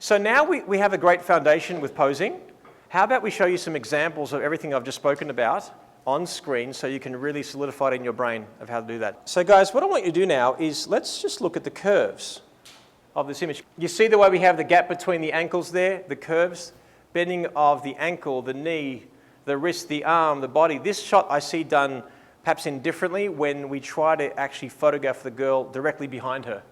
So now we have a great foundation with posing. How about we show you some examples of everything I've just spoken about on screen so you can really solidify it in your brain of how to do that. So guys, what I want you to do now is let's just look at the curves of this image. You see the way we have the gap between the ankles there, the curves, bending of the ankle, the knee, the wrist, the arm, the body. This shot I see done perhaps indifferently when we try to actually photograph the girl directly behind her.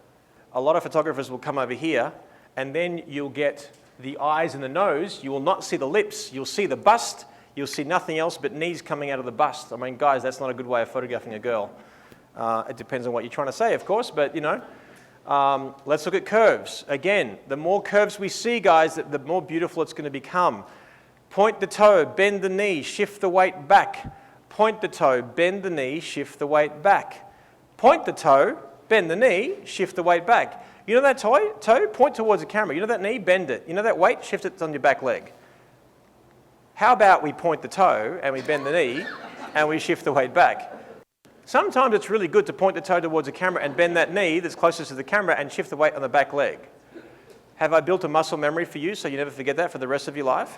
A lot of photographers will come over here and then you'll get the eyes and the nose. You will not see the lips. You'll see the bust. You'll see nothing else but knees coming out of the bust. I mean, guys, that's not a good way of photographing a girl. It depends on what you're trying to say, of course, but you know. Let's look at curves. Again, the more curves we see, guys, the more beautiful it's going to become. Point the toe, bend the knee, shift the weight back. Point the toe, bend the knee, shift the weight back. Point the toe, bend the knee, shift the weight back. You know that toe? Point towards the camera. You know that knee? Bend it. You know that weight? Shift it on your back leg. How about we point the toe and we bend the knee and we shift the weight back? Sometimes it's really good to point the toe towards the camera and bend that knee that's closest to the camera and shift the weight on the back leg. Have I built a muscle memory for you so you never forget that for the rest of your life?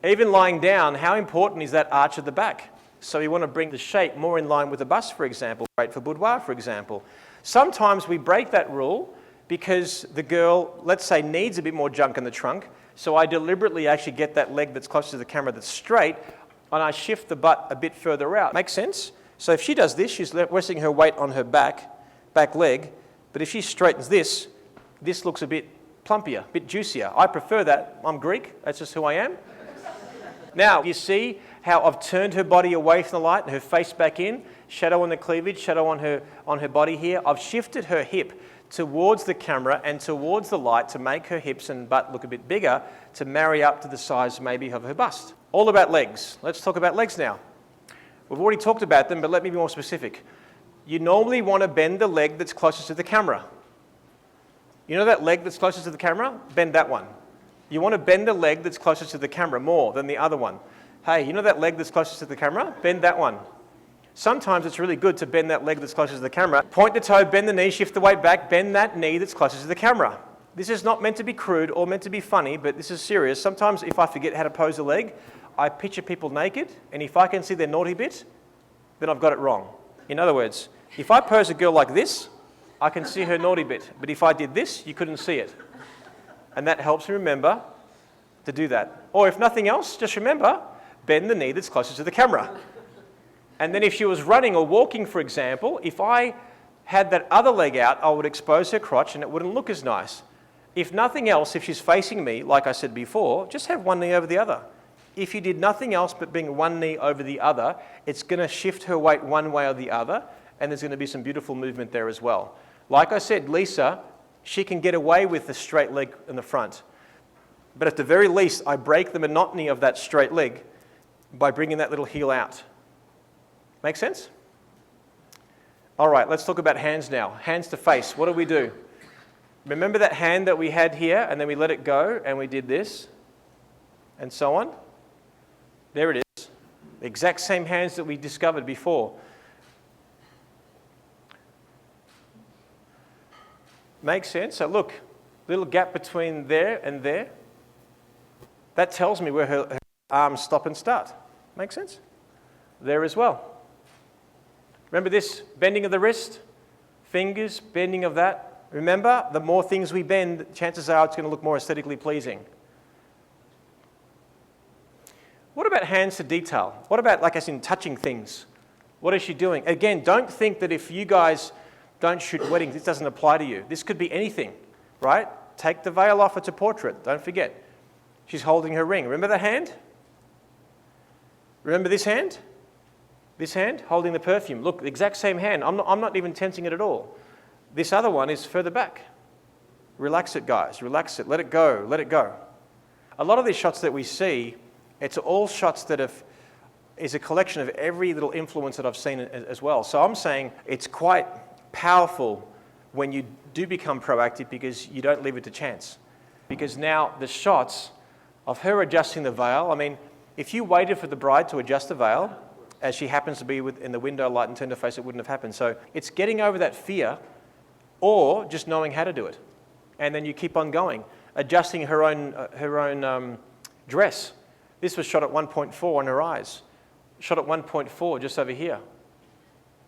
Even lying down, how important is that arch of the back? So you want to bring the shape more in line with the bust, for example. Great for boudoir, for example. Sometimes we break that rule because the girl, let's say, needs a bit more junk in the trunk. So I deliberately actually get that leg that's close to the camera that's straight, and I shift the butt a bit further out. Makes sense? So if she does this, she's resting her weight on her back leg. But if she straightens this, this looks a bit plumpier, a bit juicier. I prefer that. I'm Greek. That's just who I am. Now, you see how I've turned her body away from the light and her face back in, shadow on the cleavage, shadow on her body here. I've shifted her hip towards the camera and towards the light to make her hips and butt look a bit bigger to marry up to the size maybe of her bust. All about legs. Let's talk about legs now. We've already talked about them, but let me be more specific. You normally want to bend the leg that's closest to the camera. You know that leg that's closest to the camera? Bend that one. You want to bend the leg that's closest to the camera more than the other one. Hey, you know that leg that's closest to the camera? Bend that one. Sometimes it's really good to bend that leg that's closest to the camera. Point the toe, bend the knee, shift the weight back, bend that knee that's closest to the camera. This is not meant to be crude or meant to be funny, but this is serious. Sometimes if I forget how to pose a leg, I picture people naked, and if I can see their naughty bit, then I've got it wrong. In other words, if I pose a girl like this, I can see her naughty bit. But if I did this, you couldn't see it. And that helps me remember to do that. Or if nothing else, just remember, bend the knee that's closest to the camera. And then if she was running or walking, for example, if I had that other leg out, I would expose her crotch and it wouldn't look as nice. If nothing else, if she's facing me, like I said before, just have one knee over the other. If you did nothing else but bring one knee over the other, it's going to shift her weight one way or the other, and there's going to be some beautiful movement there as well. Like I said, Lisa, she can get away with the straight leg in the front. But at the very least, I break the monotony of that straight leg by bringing that little heel out. Make sense? All right, let's talk about hands now. Hands to face. What do? Remember that hand that we had here, and then we let it go, and we did this, and so on? There it is. The exact same hands that we discovered before. Makes sense? So look, little gap between there and there. That tells me where her arms stop and start. Make sense? There as well. Remember this bending of the wrist, fingers, bending of that. Remember, the more things we bend, chances are it's going to look more aesthetically pleasing. What about hands to detail? What about, like as in touching things? What is she doing? Again, don't think that if you guys don't shoot weddings, this doesn't apply to you. This could be anything, right? Take the veil off, it's a portrait. Don't forget. She's holding her ring. Remember the hand? Remember this hand? This hand holding the perfume. Look, the exact same hand. I'm not even tensing it at all. This other one is further back. Relax it, guys. Relax it. Let it go. Let it go. A lot of these shots that we see, it's all shots that is a collection of every little influence that I've seen as well. So I'm saying it's quite powerful when you do become proactive because you don't leave it to chance. Because now the shots of her adjusting the veil, I mean, if you waited for the bride to adjust the veil, as she happens to be in the window light and turned her face, it wouldn't have happened. So it's getting over that fear or just knowing how to do it. And then you keep on going. adjusting her own dress. This was shot at 1.4 on her eyes, shot at 1.4 just over here.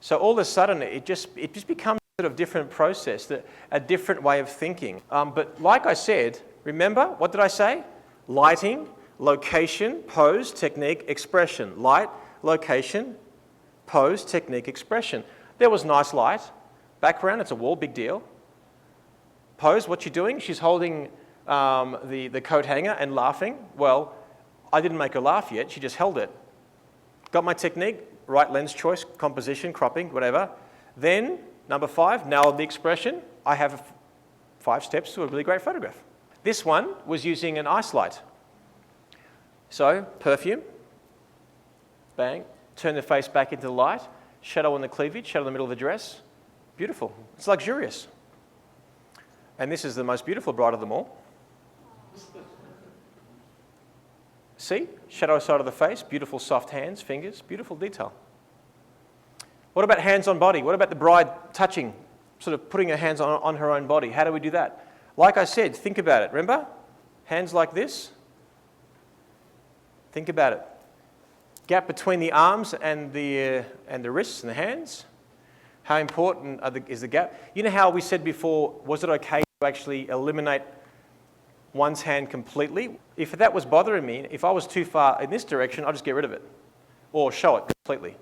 So all of a sudden, it just becomes a sort of different process, a different way of thinking. But like I said, remember, what did I say? Lighting, location, pose, technique, expression. Light, location, pose, technique, expression. There was nice light. Background, it's a wall, big deal. Pose, what you're doing? She's holding the coat hanger and laughing. Well, I didn't make her laugh yet. She just held it. Got my technique, right lens choice, composition, cropping, whatever. Then, number 5, nailed the expression. I have 5 steps to a really great photograph. This one was using an ice light. So, perfume, bang, turn the face back into the light, shadow on the cleavage, shadow in the middle of the dress. Beautiful. It's luxurious. And this is the most beautiful bride of them all. See? Shadow side of the face, beautiful soft hands, fingers, beautiful detail. What about hands on body? What about the bride touching, sort of putting her hands on her own body? How do we do that? Like I said, think about it. Remember? Hands like this. Think about it. Gap between the arms and the wrists and the hands. How important is the gap? You know how we said before, was it okay to actually eliminate one's hand completely? If that was bothering me, if I was too far in this direction, I'd just get rid of it or show it completely.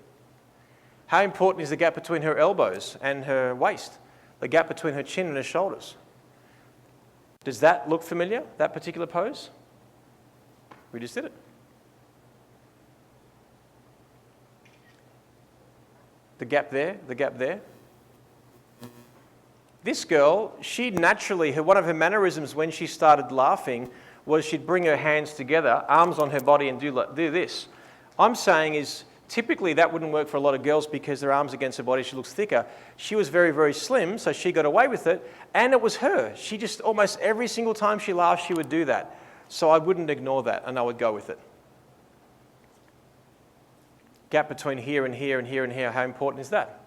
How important is the gap between her elbows and her waist? The gap between her chin and her shoulders? Does that look familiar, that particular pose? We just did it. The gap there, the gap there. This girl, she naturally, one of her mannerisms when she started laughing was she'd bring her hands together, arms on her body and do this. I'm saying is, typically that wouldn't work for a lot of girls because their arms against her body, she looks thicker. She was very, very slim, so she got away with it, and it was her. She just, almost every single time she laughed, she would do that. So I wouldn't ignore that, and I would go with it. Gap between here and here and here and here, how important is that?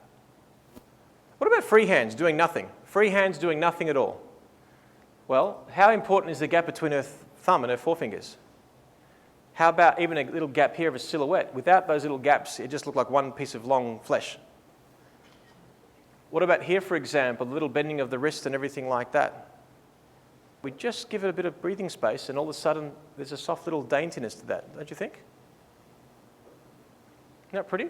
What about free hands doing nothing? Free hands doing nothing at all. Well, how important is the gap between her thumb and her forefingers? How about even a little gap here of a silhouette? Without those little gaps, it just looked like one piece of long flesh. What about here, for example, the little bending of the wrist and everything like that? We just give it a bit of breathing space and all of a sudden there's a soft little daintiness to that, don't you think? Isn't that pretty?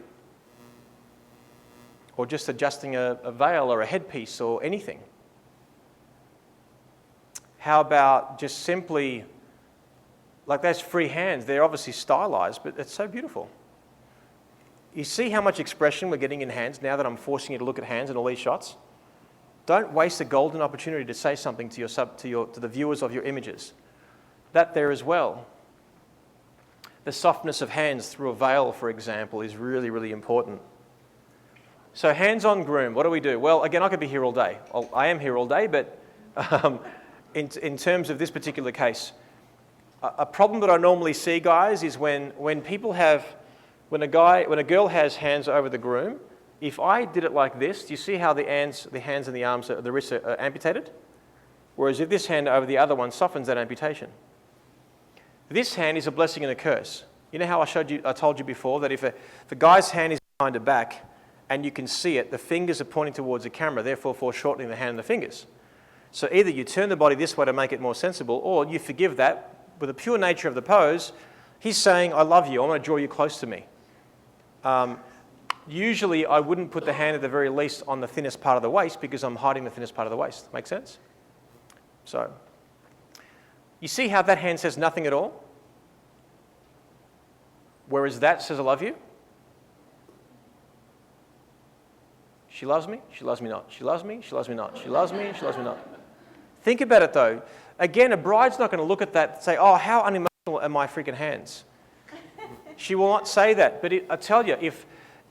Or just adjusting a veil or a headpiece or anything. How about just simply, like those free hands, they're obviously stylized, but it's so beautiful. You see how much expression we're getting in hands now that I'm forcing you to look at hands in all these shots? Don't waste a golden opportunity to say something to the viewers of your images. That there as well. The softness of hands through a veil, for example, is really, really important. So hands on groom, what do we do? Well, again, I could be here all day. I am here all day, but in terms of this particular case, a problem that I normally see, guys, is when a girl has hands over the groom, if I did it like this, do you see how the hands and the arms, the wrists are amputated? Whereas if this hand over the other one softens that amputation. This hand is a blessing and a curse. You know how I told you before that if a guy's hand is behind the back and you can see it, the fingers are pointing towards the camera, therefore foreshortening the hand and the fingers. So either you turn the body this way to make it more sensible, or you forgive that with the pure nature of the pose. He's saying, I love you, I want to draw you close to me. Usually I wouldn't put the hand at the very least on the thinnest part of the waist because I'm hiding the thinnest part of the waist. Make sense? So, you see how that hand says nothing at all? Whereas that says I love you. She loves me not. She loves me not. She loves me not. Think about it though. Again, a bride's not going to look at that and say, oh, how unemotional are my freaking hands. She will not say that. But I tell you,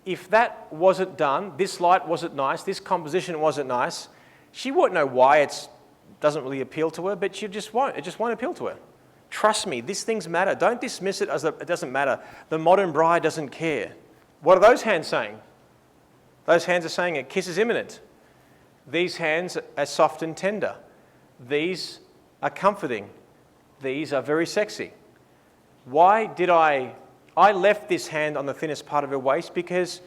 if that wasn't done, this light wasn't nice, this composition wasn't nice, she won't know why it doesn't really appeal to her, but she just won't. It just won't appeal to her. Trust me, these things matter. Don't dismiss it as it doesn't matter. The modern bride doesn't care. What are those hands saying? Those hands are saying a kiss is imminent. These hands are soft and tender. These are comforting. These are very sexy. Why did I left this hand on the thinnest part of her waist because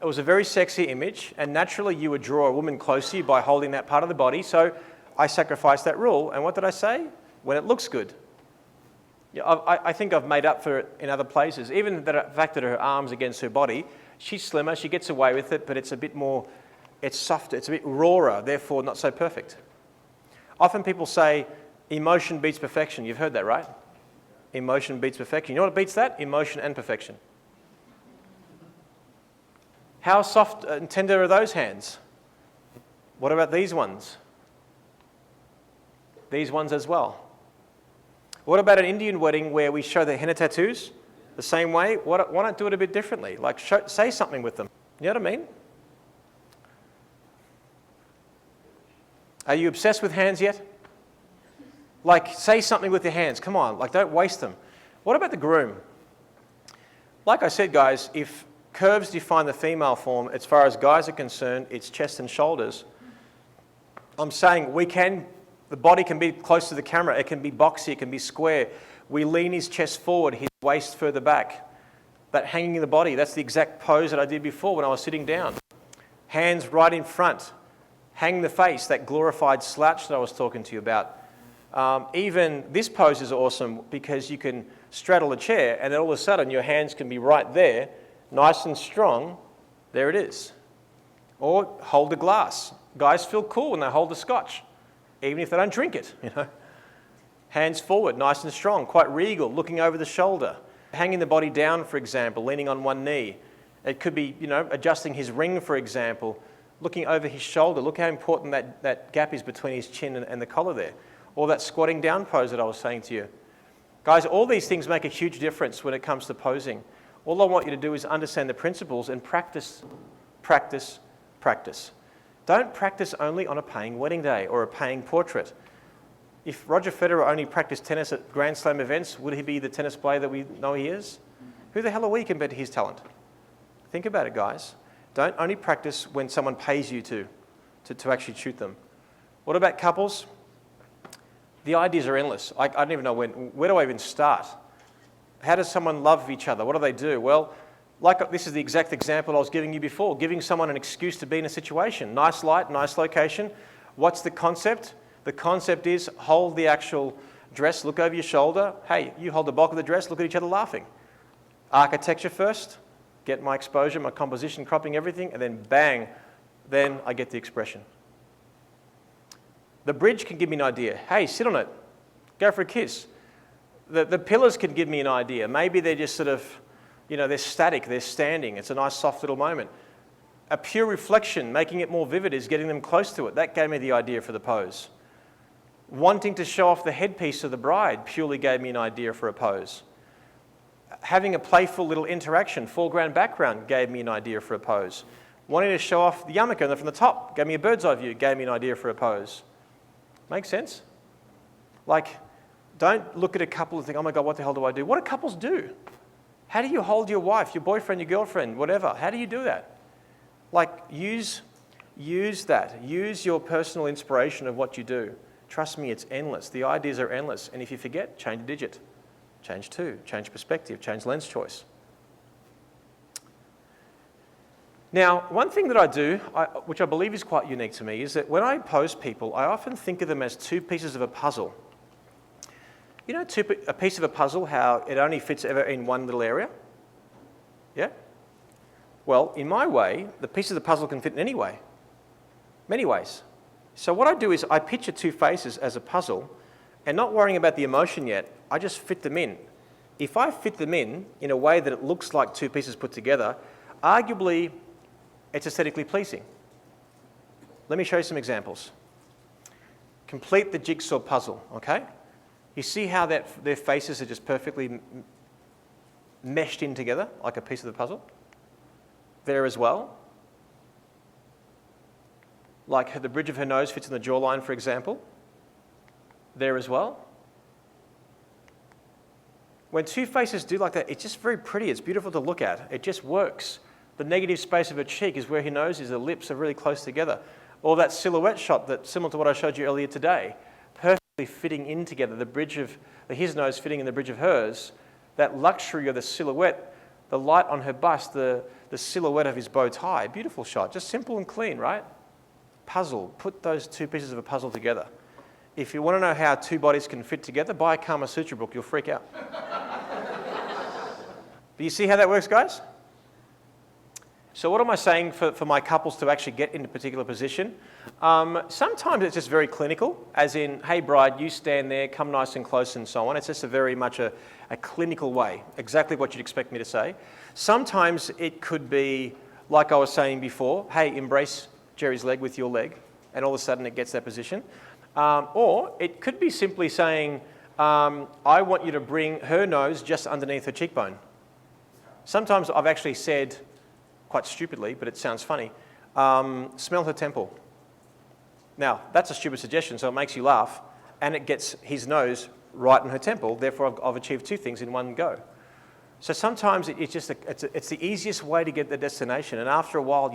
it was a very sexy image, and naturally you would draw a woman close to you by holding that part of the body, so I sacrificed that rule. And what did I say? When it looks good. Yeah, I think I've made up for it in other places. Even the fact that her arm's against her body, she's slimmer, she gets away with it, but it's a bit more, it's softer, it's a bit rawer, therefore not so perfect. Often people say, emotion beats perfection. You've heard that, right? Emotion beats perfection. You know what beats that? Emotion and perfection. How soft and tender are those hands? What about these ones? These ones as well. What about an Indian wedding where we show the henna tattoos the same way? Why not do it a bit differently? Like say something with them. You know what I mean? Are you obsessed with hands yet? Like, say something with your hands. Come on, like, don't waste them. What about the groom? Like I said, guys, if curves define the female form, as far as guys are concerned, it's chest and shoulders. I'm saying the body can be close to the camera. It can be boxy, it can be square. We lean his chest forward, his waist further back. That hanging in the body, that's the exact pose that I did before when I was sitting down. Hands right in front. Hang the face, that glorified slouch that I was talking to you about. Even this pose is awesome because you can straddle a chair and then all of a sudden your hands can be right there, nice and strong. There it is. Or hold a glass. Guys feel cool when they hold the scotch, even if they don't drink it, you know. Hands forward, nice and strong, quite regal, looking over the shoulder. Hanging the body down, for example, leaning on one knee. It could be, you know, adjusting his ring, for example, looking over his shoulder. Look how important that gap is between his chin and the collar there. Or that squatting down pose that I was saying to you. Guys, all these things make a huge difference when it comes to posing. All I want you to do is understand the principles and practice, practice, practice. Don't practice only on a paying wedding day or a paying portrait. If Roger Federer only practiced tennis at Grand Slam events, would he be the tennis player that we know he is? Who the hell are we compared to his talent? Think about it, guys. Don't only practice when someone pays you to actually shoot them. What about couples? The ideas are endless. I don't even know where do I even start? How does someone love each other? What do they do? Well, this is the exact example I was giving you before, giving someone an excuse to be in a situation. Nice light, nice location. What's the concept? The concept is hold the actual dress, look over your shoulder. Hey, you hold the bulk of the dress, look at each other laughing. Architecture first, get my exposure, my composition, cropping everything, and then bang, then I get the expression. The bridge can give me an idea. Hey, sit on it. Go for a kiss. The pillars can give me an idea. Maybe they're just sort of, you know, they're static, they're standing. It's a nice soft little moment. A pure reflection, making it more vivid, is getting them close to it. That gave me the idea for the pose. Wanting to show off the headpiece of the bride purely gave me an idea for a pose. Having a playful little interaction, foreground, background, gave me an idea for a pose. Wanting to show off the yarmulke from the top, gave me a bird's eye view, gave me an idea for a pose. Make sense? Like, don't look at a couple and think, oh my God, what the hell do I do? What do couples do? How do you hold your wife, your boyfriend, your girlfriend, whatever? How do you do that? Like, use that. Use your personal inspiration of what you do. Trust me, it's endless. The ideas are endless. And if you forget, change a digit. Change two. Change perspective. Change lens choice. Now, one thing that I do, which I believe is quite unique to me, is that when I pose people, I often think of them as two pieces of a puzzle. You know, a piece of a puzzle, how it only fits ever in one little area? Yeah? Well, in my way, the piece of the puzzle can fit in any way. Many ways. So what I do is I picture two faces as a puzzle, and not worrying about the emotion yet, I just fit them in. If I fit them in a way that it looks like two pieces put together, arguably it's aesthetically pleasing. Let me show you some examples. Complete the jigsaw puzzle, okay? You see how their faces are just perfectly meshed in together, like a piece of the puzzle? There as well. Like the bridge of her nose fits in the jawline, for example. There as well. When two faces do like that, it's just very pretty. It's beautiful to look at. It just works. The negative space of her cheek is where her nose is. The lips are really close together. Or that silhouette shot that's similar to what I showed you earlier today. Perfect fitting in together, his nose fitting in the bridge of hers, that luxury of the silhouette, the light on her bust, the silhouette of his bow tie. Beautiful shot, just simple and clean, right? Puzzle, put those two pieces of a puzzle together. If you want to know how two bodies can fit together, buy a Kama Sutra book, you'll freak out. But you see how that works, guys? So what am I saying for my couples to actually get into a particular position? Sometimes it's just very clinical, as in, hey bride, you stand there, come nice and close and so on. It's just very much a clinical way, exactly what you'd expect me to say. Sometimes it could be, like I was saying before, hey, embrace Jerry's leg with your leg, and all of a sudden it gets that position. Or it could be simply saying, I want you to bring her nose just underneath her cheekbone. Sometimes I've actually said, quite stupidly, but it sounds funny, smell her temple. Now, that's a stupid suggestion, so it makes you laugh, and it gets his nose right in her temple. Therefore, I've achieved two things in one go. So sometimes it's the easiest way to get the destination, and after a while,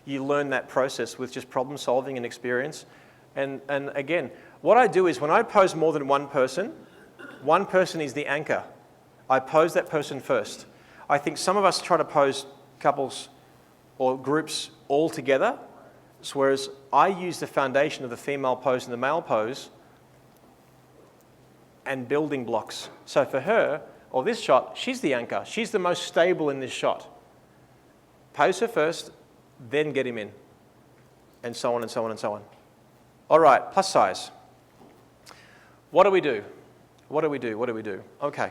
you learn that process with just problem solving and experience. And again, what I do is when I pose more than one person is the anchor. I pose that person first. I think some of us try to pose couples or groups all together, whereas I use the foundation of the female pose and the male pose and building blocks. So for her, or this shot, she's the anchor. She's the most stable in this shot. Pose her first, then get him in, and so on and so on and so on. All right, plus size. What do we do? What do we do? What do we do? Okay.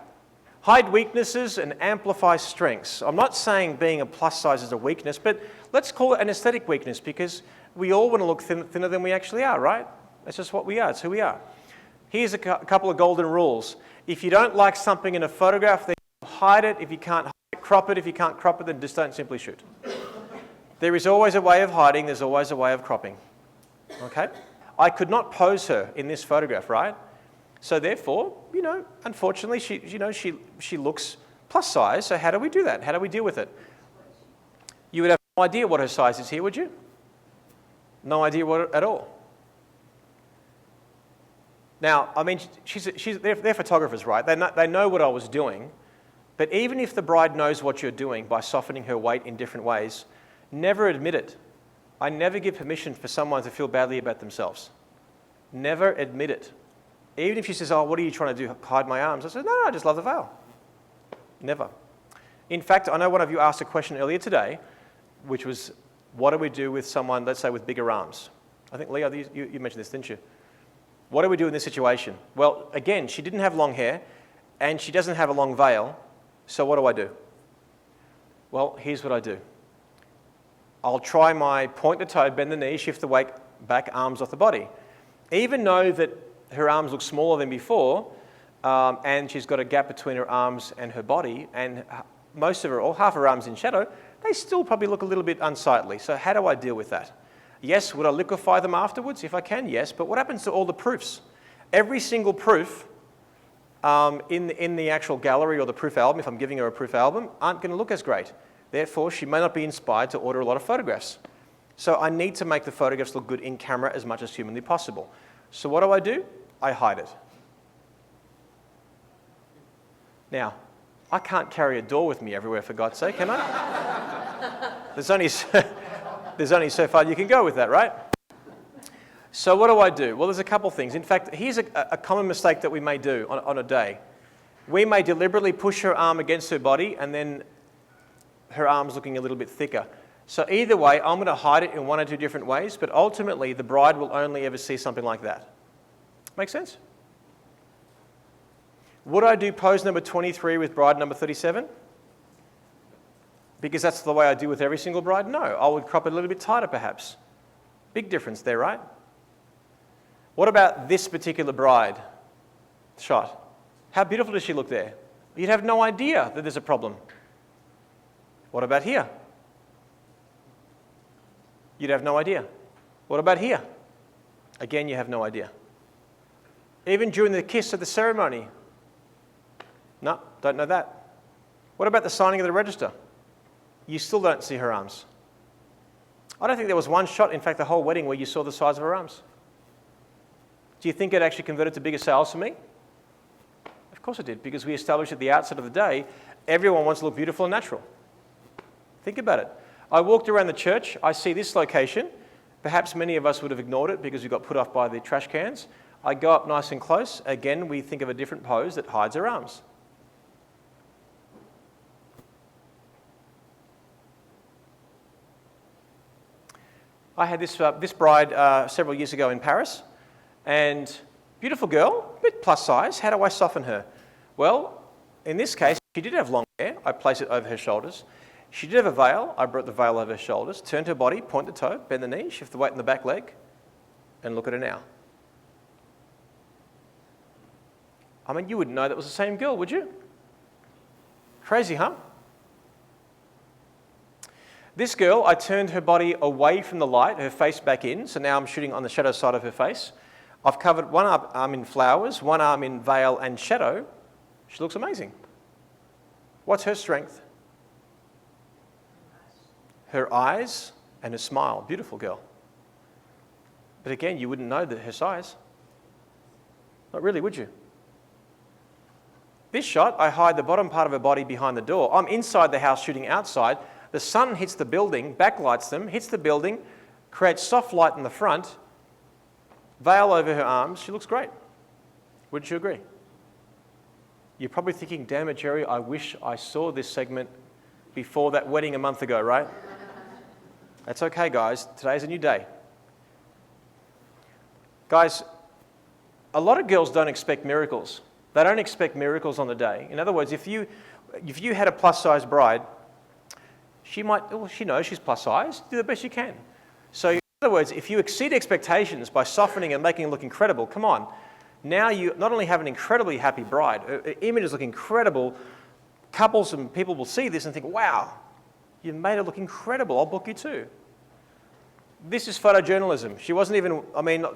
Hide weaknesses and amplify strengths. I'm not saying being a plus size is a weakness, but let's call it an aesthetic weakness because we all want to look thinner than we actually are, right? That's just what we are. It's who we are. Here's a couple of golden rules. If you don't like something in a photograph, then hide it. If you can't hide it, crop it. If you can't crop it, then just don't simply shoot. There is always a way of hiding. There's always a way of cropping. Okay? I could not pose her in this photograph, right? So therefore, unfortunately, she looks plus size. So how do we do that? How do we deal with it? You would have no idea what her size is here, would you? No idea at all. Now, I mean, they're photographers, right? They know what I was doing. But even if the bride knows what you're doing by softening her weight in different ways, never admit it. I never give permission for someone to feel badly about themselves. Never admit it. Even if she says, oh, what are you trying to do, hide my arms? I said, no, I just love the veil. Never. In fact, I know one of you asked a question earlier today, which was, what do we do with someone, let's say, with bigger arms? I think, Leo, you mentioned this, didn't you? What do we do in this situation? Well, again, she didn't have long hair, and she doesn't have a long veil, so what do I do? Well, here's what I do. I'll try my point the toe, bend the knee, shift the weight back, arms off the body. Even though that her arms look smaller than before, and she's got a gap between her arms and her body, and most of her, or half her arms in shadow, they still probably look a little bit unsightly. So how do I deal with that? Yes, would I liquefy them afterwards? If I can, yes. But what happens to all the proofs? Every single proof in the actual gallery or the proof album, if I'm giving her a proof album, aren't going to look as great. Therefore, she may not be inspired to order a lot of photographs. So I need to make the photographs look good in camera as much as humanly possible. So what do? I hide it. Now, I can't carry a door with me everywhere, for God's sake, can I? There's only so far you can go with that, right? So what do? Well, there's a couple things. In fact, here's a common mistake that we may do on a day. We may deliberately push her arm against her body and then her arm's looking a little bit thicker. So either way, I'm going to hide it in one or two different ways, but ultimately the bride will only ever see something like that. Make sense? Would I do pose number 23 with bride number 37? Because that's the way I do with every single bride? No, I would crop it a little bit tighter perhaps. Big difference there, right? What about this particular bride shot? How beautiful does she look there? You'd have no idea that there's a problem. What about here? You'd have no idea. What about here? Again, you have no idea. Even during the kiss at the ceremony? No, don't know that. What about the signing of the register? You still don't see her arms. I don't think there was one shot, in fact, the whole wedding, where you saw the size of her arms. Do you think it actually converted to bigger sales for me? Of course it did, because we established at the outset of the day, everyone wants to look beautiful and natural. Think about it. I walked around the church, I see this location. Perhaps many of us would have ignored it because we got put off by the trash cans. I go up nice and close. Again, we think of a different pose that hides her arms. I had this bride several years ago in Paris, and beautiful girl, a bit plus size. How do I soften her? Well, in this case, she did have long hair. I place it over her shoulders. She did have a veil. I brought the veil over her shoulders, turned her body, point the toe, bend the knee, shift the weight in the back leg, and look at her now. I mean, you wouldn't know that was the same girl, would you? Crazy, huh? This girl, I turned her body away from the light, her face back in, so now I'm shooting on the shadow side of her face. I've covered one arm in flowers, one arm in veil and shadow. She looks amazing. What's her strength? Her eyes and her smile. Beautiful girl. But again, you wouldn't know that her size. Not really, would you? This shot, I hide the bottom part of her body behind the door. I'm inside the house shooting outside. The sun hits the building, backlights them, hits the building, creates soft light in the front, veil over her arms. She looks great. Wouldn't you agree? You're probably thinking, damn it, Jerry, I wish I saw this segment before that wedding a month ago, right? That's okay, guys. Today's a new day. Guys, a lot of girls don't expect miracles. They don't expect miracles on the day. In other words, if you had a plus-size bride, she knows she's plus size, do the best you can. So in other words, if you exceed expectations by softening and making it look incredible, come on. Now you not only have an incredibly happy bride, her images look incredible, couples and people will see this and think, wow, you made it look incredible, I'll book you too. This is photojournalism. She wasn't even,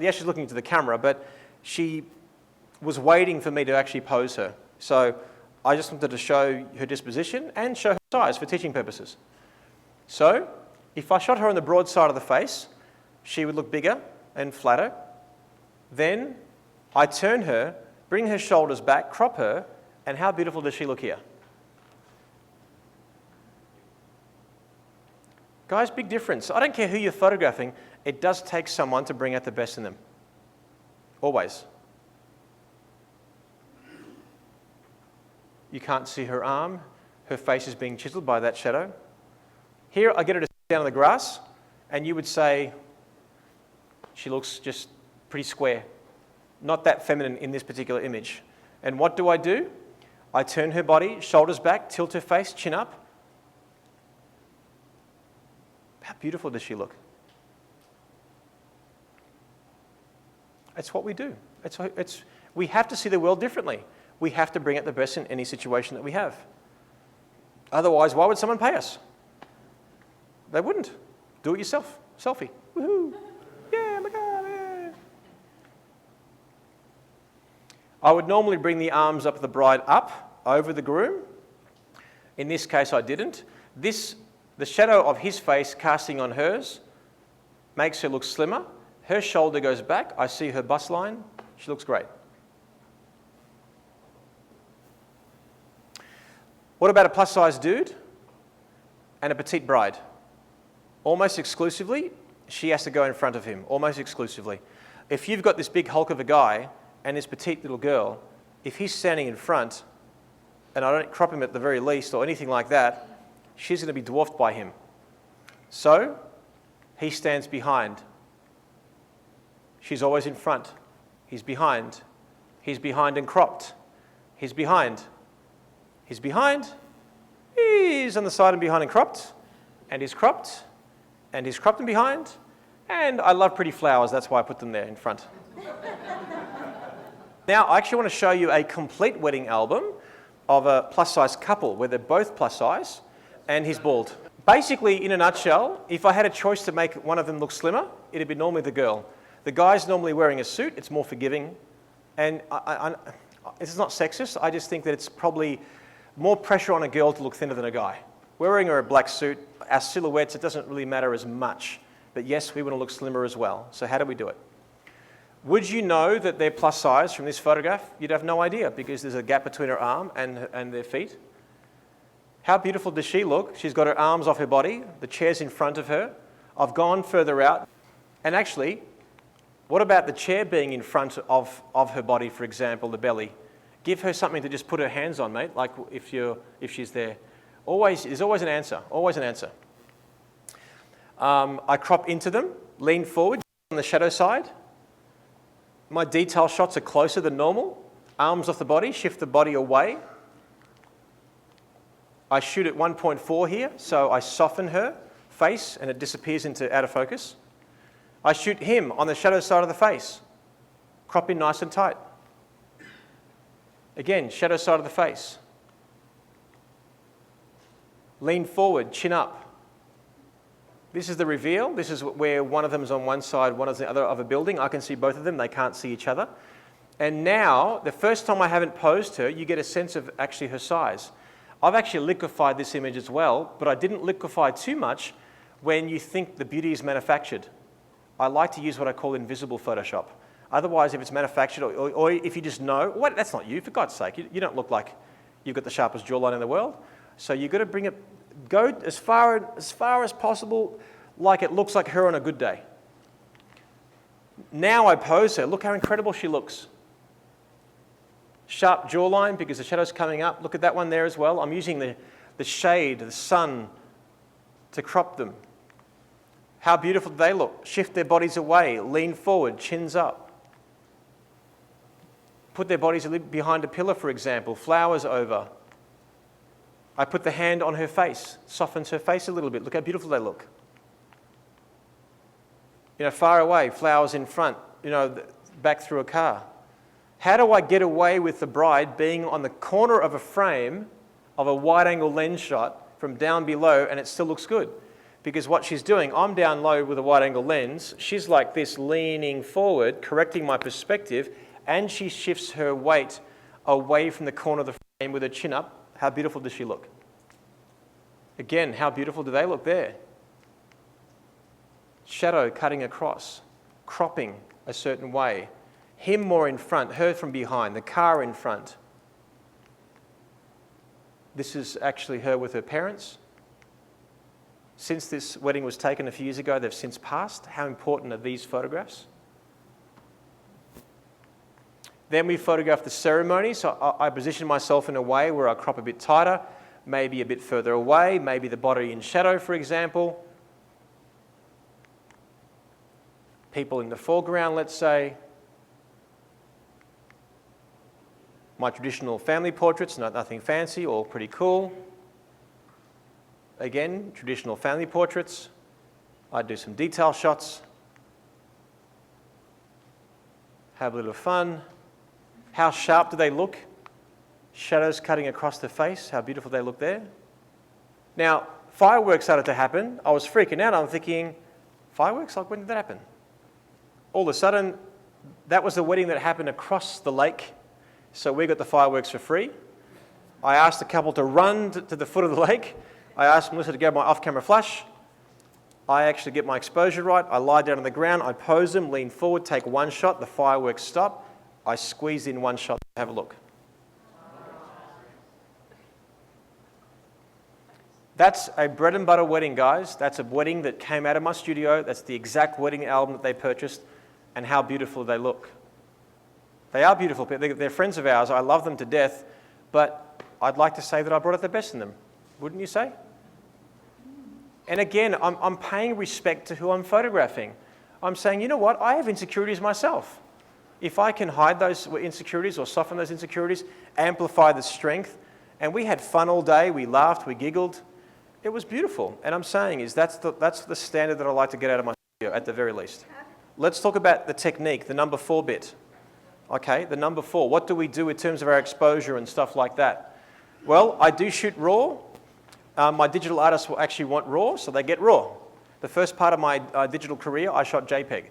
yes, she's looking into the camera, but she was waiting for me to actually pose her. So I just wanted to show her disposition and show her size for teaching purposes. So, if I shot her on the broad side of the face, she would look bigger and flatter. Then I turn her, bring her shoulders back, crop her, and how beautiful does she look here? Guys, big difference. I don't care who you're photographing, it does take someone to bring out the best in them. Always. You can't see her arm. Her face is being chiseled by that shadow. Here, I get her to sit down on the grass, and you would say, she looks just pretty square. Not that feminine in this particular image. And what do? I turn her body, shoulders back, tilt her face, chin up. How beautiful does she look? It's what we do. We have to see the world differently. We have to bring out the best in any situation that we have. Otherwise, why would someone pay us? They wouldn't. Do it yourself. Selfie. Woohoo. Yeah, my God, yeah. I would normally bring the arms of the bride up over the groom. In this case, I didn't. The shadow of his face casting on hers makes her look slimmer. Her shoulder goes back. I see her bust line. She looks great. What about a plus-size dude and a petite bride? Almost exclusively, she has to go in front of him, almost exclusively. If you've got this big hulk of a guy and this petite little girl, if he's standing in front, and I don't crop him at the very least or anything like that, she's going to be dwarfed by him. So, he stands behind. She's always in front. He's behind. He's behind and cropped. He's behind. He's behind. He's on the side and behind and cropped. And he's cropped. And he's cropped and behind. And I love pretty flowers, that's why I put them there in front. Now, I actually want to show you a complete wedding album of a plus-size couple where they're both plus-size and he's bald. Basically, in a nutshell, if I had a choice to make one of them look slimmer, it'd be normally the girl. The guy's normally wearing a suit, it's more forgiving. And it's not sexist, I just think that it's probably more pressure on a girl to look thinner than a guy. We're wearing a black suit, our silhouettes, it doesn't really matter as much. But yes, we want to look slimmer as well. So how do we do it? Would you know that they're plus size from this photograph? You'd have no idea because there's a gap between her arm and their feet. How beautiful does she look? She's got her arms off her body. The chair's in front of her. I've gone further out. And actually, what about the chair being in front of her body, for example, the belly? Give her something to just put her hands on, mate, like if she's there. There's always an answer, always an answer. I crop into them, lean forward on the shadow side. My detail shots are closer than normal. Arms off the body, shift the body away. I shoot at 1.4 here, so I soften her face and it disappears into out of focus. I shoot him on the shadow side of the face. Crop in nice and tight. Again, shadow side of the face. Lean forward, chin up. This is the reveal. This is where one of them is on one side, one is the other of a building. I can see both of them. They can't see each other. And now, the first time I haven't posed her, you get a sense of actually her size. I've actually liquefied this image as well, but I didn't liquefy too much when you think the beauty is manufactured. I like to use what I call invisible Photoshop. Otherwise, if it's manufactured or if you just know, what, that's not you, for God's sake. You don't look like you've got the sharpest jawline in the world. So you've got to bring it, go as far as possible like it looks like her on a good day. Now I pose her. Look how incredible she looks. Sharp jawline because the shadow's coming up. Look at that one there as well. I'm using the shade, the sun, to crop them. How beautiful do they look? Shift their bodies away, lean forward, chins up. Put their bodies behind a pillar, for example, flowers over. I put the hand on her face, softens her face a little bit. Look how beautiful they look. Far away, flowers in front, back through a car. How do I get away with the bride being on the corner of a frame of a wide-angle lens shot from down below and it still looks good? Because what she's doing, I'm down low with a wide-angle lens. She's like this, leaning forward, correcting my perspective, and she shifts her weight away from the corner of the frame with her chin up. How beautiful does she look? Again, how beautiful do they look there? Shadow cutting across, cropping a certain way. Him more in front, her from behind, the car in front. This is actually her with her parents. Since this wedding was taken a few years ago, they've since passed. How important are these photographs? Then we photograph the ceremony. So I position myself in a way where I crop a bit tighter, maybe a bit further away, maybe the body in shadow, for example. People in the foreground, let's say. My traditional family portraits, nothing fancy, all pretty cool. Again, traditional family portraits. I do some detail shots. Have a little fun. How sharp do they look? Shadows cutting across the face. How beautiful they look there. Now, fireworks started to happen. I was freaking out. I'm thinking, fireworks? Like, when did that happen? All of a sudden, that was the wedding that happened across the lake. So we got the fireworks for free. I asked the couple to run to the foot of the lake. I asked Melissa to grab my off-camera flash. I actually get my exposure right. I lie down on the ground. I pose them, lean forward, take one shot. The fireworks stop. I squeeze in one shot. Have a look. That's a bread and butter wedding, guys. That's a wedding that came out of my studio. That's the exact wedding album that they purchased. And how beautiful they look. They are beautiful people. They're friends of ours. I love them to death. But I'd like to say that I brought out the best in them. Wouldn't you say? And again, I'm paying respect to who I'm photographing. I'm saying, you know what? I have insecurities myself. If I can hide those insecurities or soften those insecurities, amplify the strength, and we had fun all day, we laughed, we giggled, it was beautiful. And I'm saying is that's the standard that I like to get out of my studio at the very least. Let's talk about the technique, the number 4 bit. Okay, the number 4. What do we do in terms of our exposure and stuff like that? Well, I do shoot raw. My digital artists will actually want raw, so they get raw. The first part of my digital career, I shot JPEG.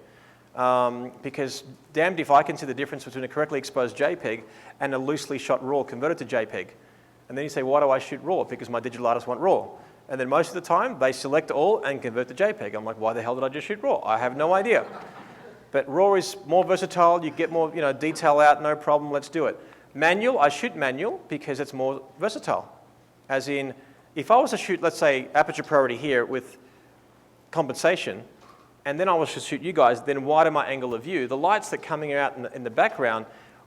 Because damned if I can see the difference between a correctly exposed JPEG and a loosely shot RAW converted to JPEG. And then you say, why do I shoot RAW? Because my digital artists want RAW. And then most of the time, they select all and convert to JPEG. I'm like, why the hell did I just shoot RAW? I have no idea. But RAW is more versatile. You get more detail out, no problem, let's do it. Manual, I shoot manual because it's more versatile. As in, if I was to shoot, let's say, aperture priority here with compensation, and then I was to shoot you guys, then widen my angle of view, the lights that are coming out in the background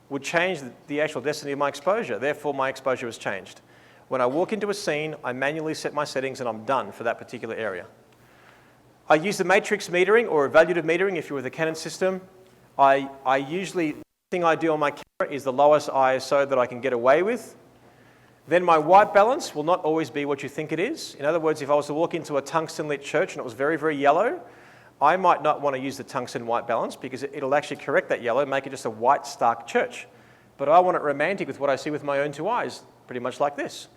would change the actual density of my exposure. Therefore, my exposure was changed. When I walk into a scene, I manually set my settings and I'm done for that particular area. I use the matrix metering or evaluative metering if you're with a Canon system. I usually, the thing I do on my camera is the lowest ISO that I can get away with. Then my white balance will not always be what you think it is. In other words, if I was to walk into a tungsten lit church and it was very, very yellow, I might not want to use the tungsten white balance because it'll actually correct that yellow and make it just a white, stark church. But I want it romantic with what I see with my own two eyes, pretty much like this.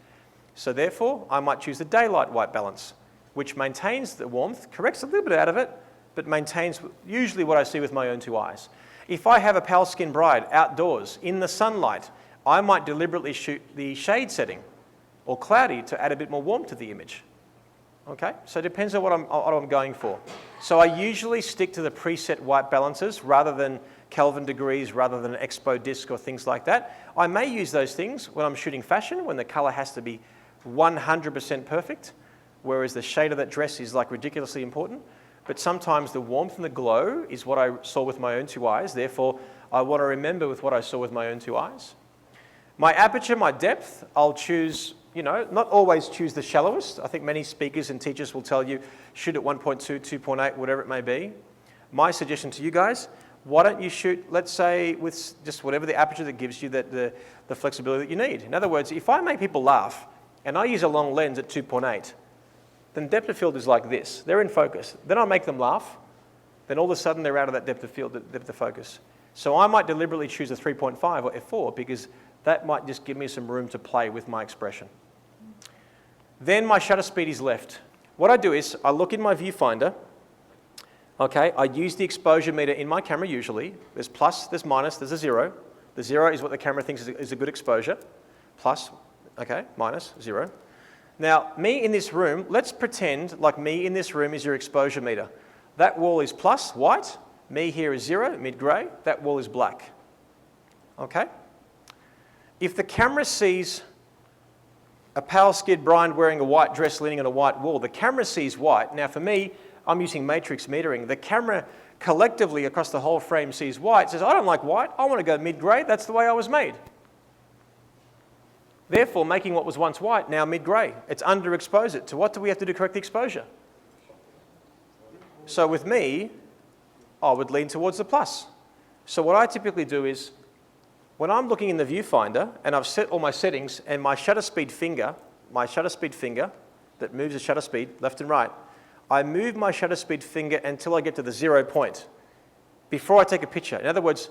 So therefore, I might choose the daylight white balance, which maintains the warmth, corrects a little bit out of it, but maintains usually what I see with my own two eyes. If I have a pale skinned bride outdoors in the sunlight, I might deliberately shoot the shade setting or cloudy to add a bit more warmth to the image. Okay, so it depends on what I'm going for. So I usually stick to the preset white balances rather than Kelvin degrees, rather than an expo disc or things like that. I may use those things when I'm shooting fashion, when the color has to be 100% perfect, whereas the shade of that dress is like ridiculously important. But sometimes the warmth and the glow is what I saw with my own two eyes. Therefore, I want to remember with what I saw with my own two eyes. My aperture, my depth, I'll choose, not always choose the shallowest. I think many speakers and teachers will tell you, shoot at 1.2, 2.8, whatever it may be. My suggestion to you guys, why don't you shoot, let's say, with just whatever the aperture that gives you the flexibility that you need. In other words, if I make people laugh and I use a long lens at 2.8, then depth of field is like this. They're in focus. Then I make them laugh. Then all of a sudden they're out of that depth of field, depth of focus. So I might deliberately choose a 3.5 or f4 because that might just give me some room to play with my expression. Then my shutter speed is left. What I do is I look in my viewfinder. Okay, I use the exposure meter in my camera usually. There's plus, there's minus, there's a zero. The zero is what the camera thinks is a good exposure. Plus, okay, minus, zero. Now, me in this room, let's pretend like me in this room is your exposure meter. That wall is plus, white. Me here is zero, mid-gray. That wall is black. Okay? If the camera sees a pale-skinned bride wearing a white dress leaning on a white wall, the camera sees white. Now, for me, I'm using matrix metering. The camera collectively across the whole frame sees white, says, I don't like white. I want to go mid-gray. That's the way I was made. Therefore, making what was once white now mid-gray. It's underexposed it. So what do we have to do to correct the exposure? So with me, I would lean towards the plus. So what I typically do is, when I'm looking in the viewfinder and I've set all my settings and my shutter speed finger that moves the shutter speed left and right, I move my shutter speed finger until I get to the 0 point before I take a picture. In other words,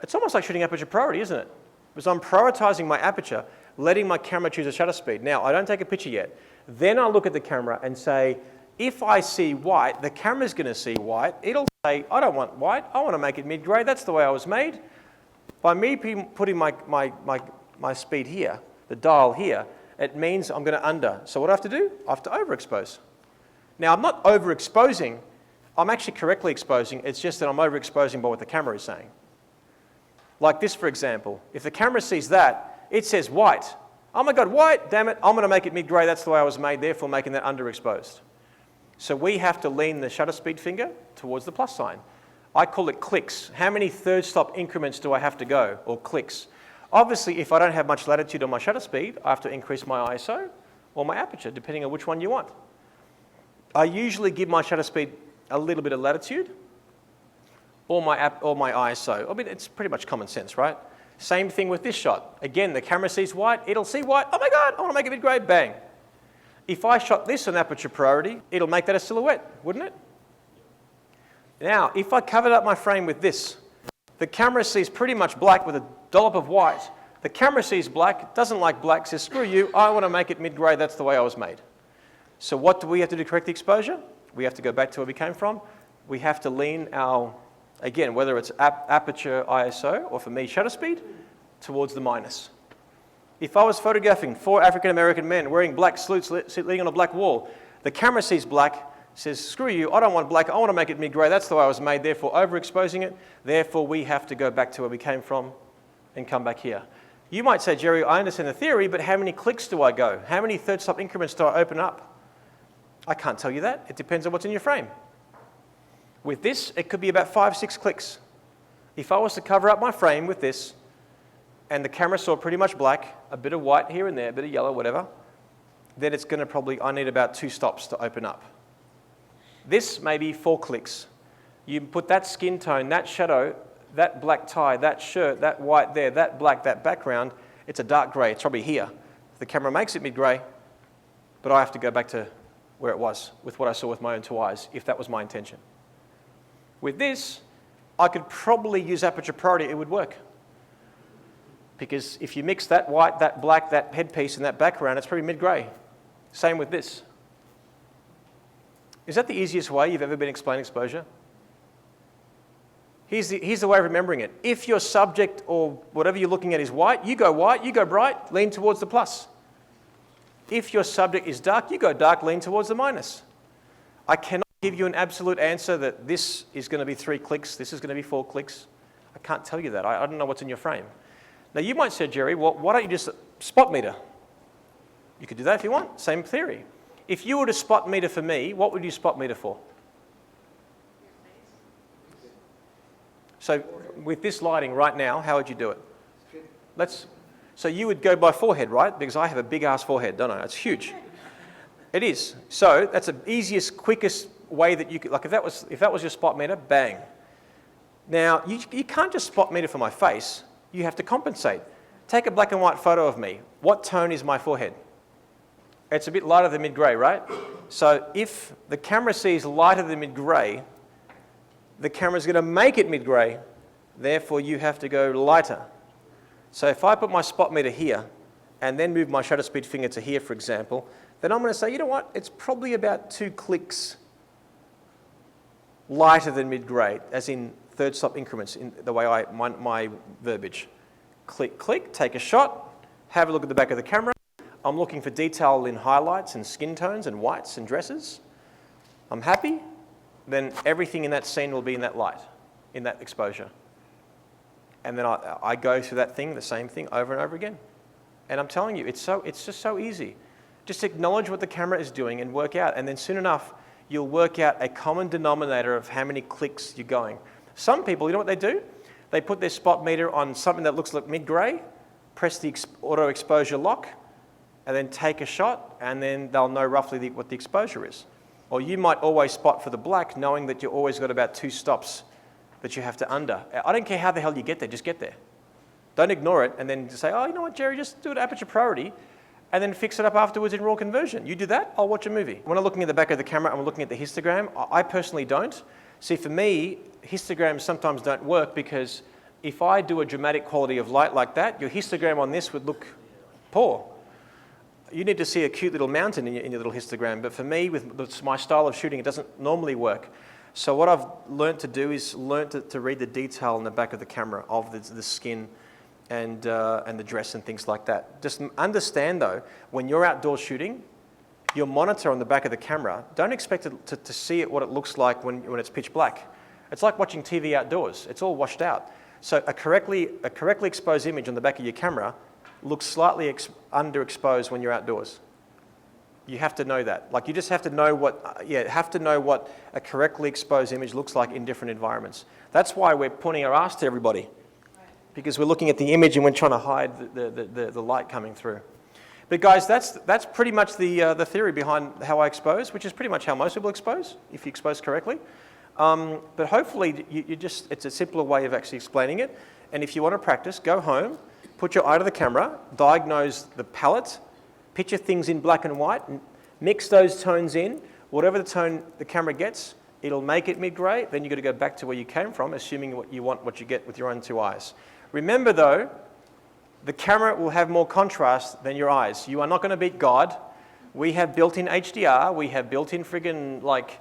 it's almost like shooting aperture priority, isn't it? Because I'm prioritizing my aperture, letting my camera choose a shutter speed. Now, I don't take a picture yet. Then I look at the camera and say, if I see white, the camera's going to see white. It'll say, I don't want white. I want to make it mid-gray. That's the way I was made. By me putting my speed here, the dial here, it means I'm going to under. So what do I have to do? I have to overexpose. Now, I'm not overexposing. I'm actually correctly exposing. It's just that I'm overexposing by what the camera is saying. Like this, for example. If the camera sees that, it says white. Oh my God, white, damn it. I'm going to make it mid-gray. That's the way I was made, therefore making that underexposed. So we have to lean the shutter speed finger towards the plus sign. I call it clicks. How many third stop increments do I have to go, or clicks? Obviously, if I don't have much latitude on my shutter speed, I have to increase my ISO or my aperture, depending on which one you want. I usually give my shutter speed a little bit of latitude or my ISO. I mean, it's pretty much common sense, right? Same thing with this shot. Again, the camera sees white, it'll see white. Oh my God, I want to make it mid-gray, bang. If I shot this on aperture priority, it'll make that a silhouette, wouldn't it? Now, if I covered up my frame with this, the camera sees pretty much black with a dollop of white. The camera sees black, doesn't like black, says, screw you, I want to make it mid-gray, that's the way I was made. So what do we have to do to correct the exposure? We have to go back to where we came from. We have to lean our, again, whether it's aperture ISO or for me shutter speed, towards the minus. If I was photographing 4 African-American men wearing black suits leaning on a black wall, the camera sees black, says, screw you, I don't want black, I want to make it mid-grey, that's the way I was made, therefore overexposing it, therefore we have to go back to where we came from and come back here. You might say, Jerry, I understand the theory, but how many clicks do I go? How many third stop increments do I open up? I can't tell you that. It depends on what's in your frame. With this, it could be about 5, 6 clicks. If I was to cover up my frame with this, and the camera saw pretty much black, a bit of white here and there, a bit of yellow, whatever, then it's going to probably, I need about 2 stops to open up. This may be 4 clicks. You put that skin tone, that shadow, that black tie, that shirt, that white there, that black, that background, it's a dark grey, it's probably here. The camera makes it mid-grey, but I have to go back to where it was with what I saw with my own 2 eyes, if that was my intention. With this, I could probably use aperture priority, it would work. Because if you mix that white, that black, that headpiece, and that background, it's probably mid-grey. Same with this. Is that the easiest way you've ever been explaining exposure? Here's the way of remembering it. If your subject or whatever you're looking at is white, you go bright, lean towards the plus. If your subject is dark, you go dark, lean towards the minus. I cannot give you an absolute answer that this is going to be 3 clicks, this is going to be 4 clicks. I can't tell you that. I don't know what's in your frame. Now you might say, Jerry, well, why don't you just spot meter? You could do that if you want, same theory. If you were to spot meter for me, what would you spot meter for? So with this lighting right now, how would you do it? So you would go by forehead, right? Because I have a big ass forehead, don't I? It's huge. It is. So that's the easiest, quickest way that you could, like if that was your spot meter, bang. Now, you can't just spot meter for my face. You have to compensate. Take a black and white photo of me. What tone is my forehead? It's a bit lighter than mid-grey, right? So if the camera sees lighter than mid-grey, the camera's going to make it mid-grey, therefore you have to go lighter. So if I put my spot meter here and then move my shutter speed finger to here, for example, then I'm going to say, you know what, it's probably about 2 clicks lighter than mid-grey, as in third stop increments in the way my verbiage. Click, click, take a shot, have a look at the back of the camera. I'm looking for detail in highlights and skin tones and whites and dresses. I'm happy, then everything in that scene will be in that light, in that exposure. And then I go through that thing, the same thing, over and over again. And I'm telling you, it's just so easy. Just acknowledge what the camera is doing and work out. And then soon enough, you'll work out a common denominator of how many clicks you're going. Some people, you know what they do? They put their spot meter on something that looks like mid-grey, press the auto exposure lock, and then take a shot, and then they'll know roughly what the exposure is. Or you might always spot for the black, knowing that you've always got about 2 stops that you have to under. I don't care how the hell you get there, just get there. Don't ignore it and then say, oh, you know what, Jerry, just do it aperture priority and then fix it up afterwards in raw conversion. You do that, I'll watch a movie. When I'm looking at the back of the camera, I'm looking at the histogram. I personally don't. See, for me, histograms sometimes don't work because if I do a dramatic quality of light like that, your histogram on this would look poor. You need to see a cute little mountain in your little histogram, but for me, with my style of shooting, it doesn't normally work. So what I've learned to do is to read the detail in the back of the camera of the skin and the dress and things like that. Just understand though, when you're outdoors shooting, your monitor on the back of the camera, don't expect it to see what it looks like when it's pitch black. It's like watching TV outdoors. It's all washed out. So a correctly exposed image on the back of your camera looks slightly underexposed when you're outdoors. You have to know that. Like you just have to know what a correctly exposed image looks like in different environments. That's why we're pointing our ass to everybody, because we're looking at the image and we're trying to hide the light coming through. But guys, that's pretty much the theory behind how I expose, which is pretty much how most people expose, if you expose correctly. But hopefully it's a simpler way of actually explaining it. And if you want to practice, go home, put your eye to the camera, diagnose the palette, picture things in black and white, and mix those tones in. Whatever the tone the camera gets, it'll make it mid-grey. Then you've got to go back to where you came from, assuming what you get with your own 2 eyes. Remember though, the camera will have more contrast than your eyes. You are not going to beat God. We have built-in HDR. We have built-in friggin' like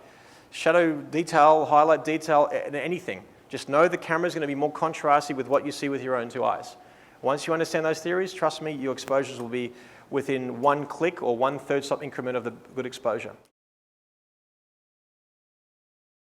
shadow detail, highlight detail, anything. Just know the camera is going to be more contrasty with what you see with your own 2 eyes. Once you understand those theories, trust me, your exposures will be within 1 click or 1/3 stop increment of the good exposure.